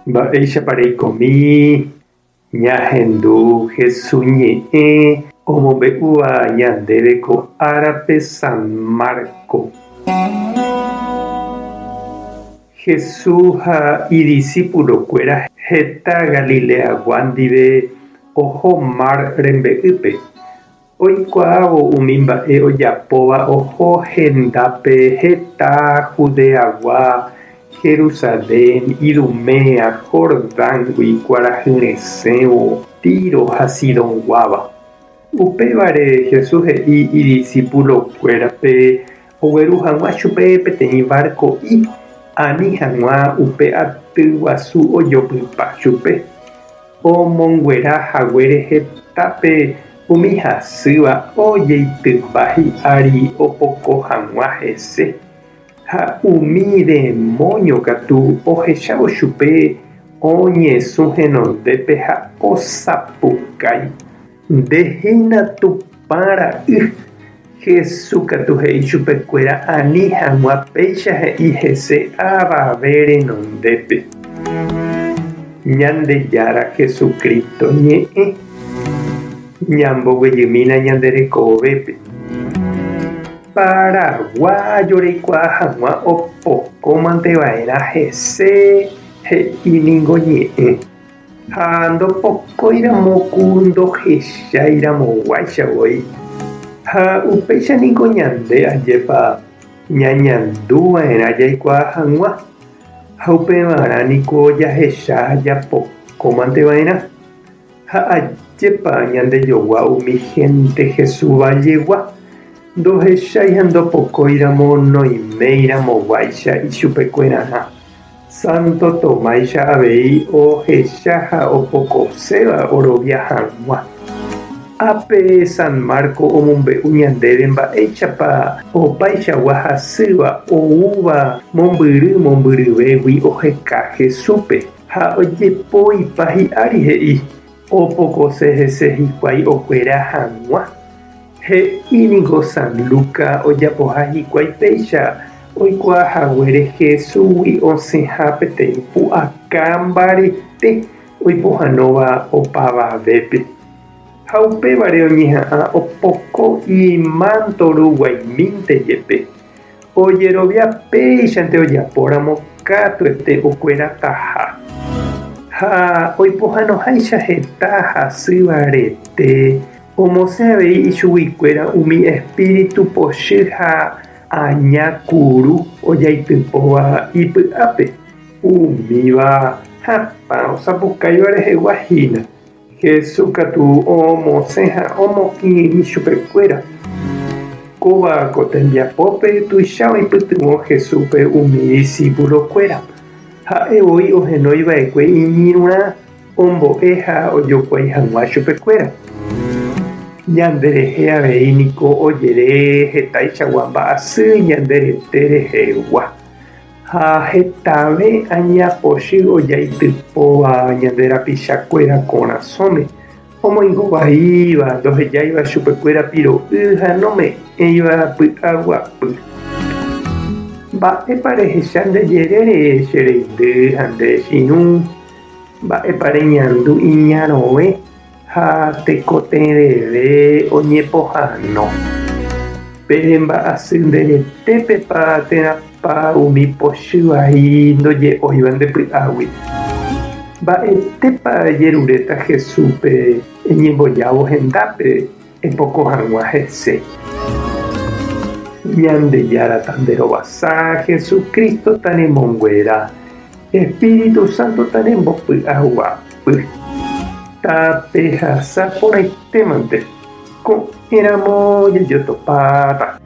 Mba'eichapareikomi ñahendu Jesús ñe'ẽ omombe'úva ñandéve ko árape San Marco. Jesús ha idiscípulokuéra heta Galileagua ndive oho mar rembe'ýpe. Oikuaávo umi mba'e ojapóva oho hendápe heta Judeagua, Jerusalén, Idumea, Jordãgui, kuarahyrẽsévo, Tiro ha Sidonguáva. Upévare Jesús he'i idiscípulokuérape ogueru hag̃ua chupe peteĩ barko'i ani hag̃ua upe aty guasu ojopypa chupe. Omonguerahaguére hetápe umi hasýva ojeitypa hi'ári opoko hag̃ua hese. Ha umi demonio katu ohechávo chupe oñesũ henondépe ha osapukái. Ndehína tupãra'y. Jesús katu he'i chupekuéra ani hag̃ua péicha he'i hese avave renondépe. Ñandejára Jesucristo ñe'ẽ ñamboguejymína ñande rekovépe. Paraguayo reikuaa hag̃ua opokómanteva'erã hese he'íningo ñe'ẽ. Ha ndopokóiramo ndohecháiramoguáichavoi. Ha upéichaniko ñande ajépa ñañanduva'erã jaikuaa hag̃ua. Ha upevarãniko jahecha japokómanteva'erã. Ha ajépa ñandejogua umi gente Jesús vajegua. Ndohechái ha ndopokóiramo noiméiramoguáicha ichupekuérãrã. Santo Tomáicha avei ohecha ha opokoséva orovia hag̃ua. Ápe San Marco omombe'u ñandéve mba'éichapa opaichagua hasýva oúva mombyryvégui oheka Jesúspe ha ojepóipa hi'ári he'i. Opokose hese hikuái okuera hag̃ua. He'íniko San Luca ojapoha hikuái péicha oikuaahaguére Jesúsgui osẽha peteĩ pu'aka mbarete oipohãnóva opavavépe. Ha upévare oñeha'ã opoko imántoruguaimínte jepe. Ojerovia péichante ojapóramo katuete okuera taha. Ha oipohãnoháicha heta hasýva rete omosẽ avei ichuguikuéra umi espíritu pochy ha añakuru ojaitypóva ipy'ápe. Umíva hapa osapukáiva reheguahína. Jesús katu omosẽ ha omokĩri chupekuéra. Kováko tembiapópe tuicháva ipytyvõ Jesúspe umi discípulokuéra. Ha'evoi ohenóiva'ekue iñirũrã ombo'e ha ojokuái hag̃ua chupekuéra. Ñanderehe avei niko ojere hetaichagua mba'asy ñanderete rehegua. Ha hetave añapochy ojaitypóva ñande rapichakuéra korasõme omoingovaíva ndohejáiva chupekuéra piro'y ha nome'ẽiva py'aguapy. Mba'épa rehecha ndejerére che reindy ha nde chiru. Mba'épa reñandu iñarõe ha tekotẽreve oñepohãno. Pe mba'asy nderetépepa térãpa umi pochy vai ndoje'óiva ndepy'águi. Mba'etépa jeruréta Jesúspe eñembojávo hendápe epoko hag̃ua hese. Ñandejára tanderovasa Jesucristo taremonguera. Espíritu Santo tarembopy'aguapy. Tape hasa porãitémante ko'ẽramo jajotopáta.